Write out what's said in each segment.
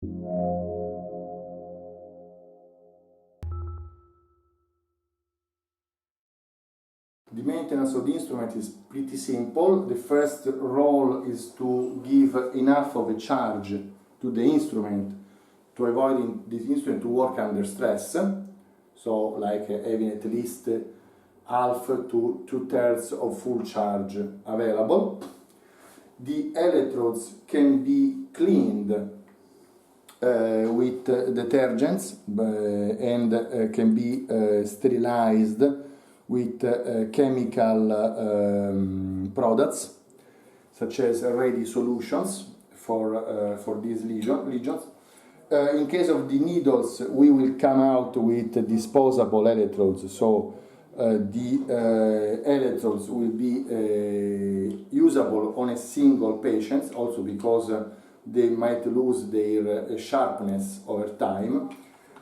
The maintenance of the instrument is pretty simple. The first role is to give enough of a charge to the instrument to avoid this instrument to work under stress. So like having at least half to 2/3 of full charge available. The electrodes can be cleaned with detergents and can be sterilized with chemical products such as ready solutions for these lesions. In case of the needles, we will come out with disposable electrodes, so the electrodes will be usable on a single patient, also because they might lose their sharpness over time.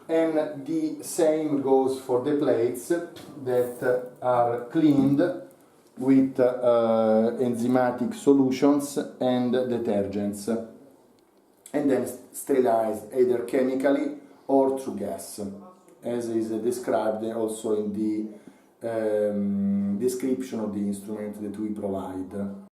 And the same goes for the plates that are cleaned with enzymatic solutions and detergents, and then sterilized either chemically or through gas, as is described also in the description of the instrument that we provide.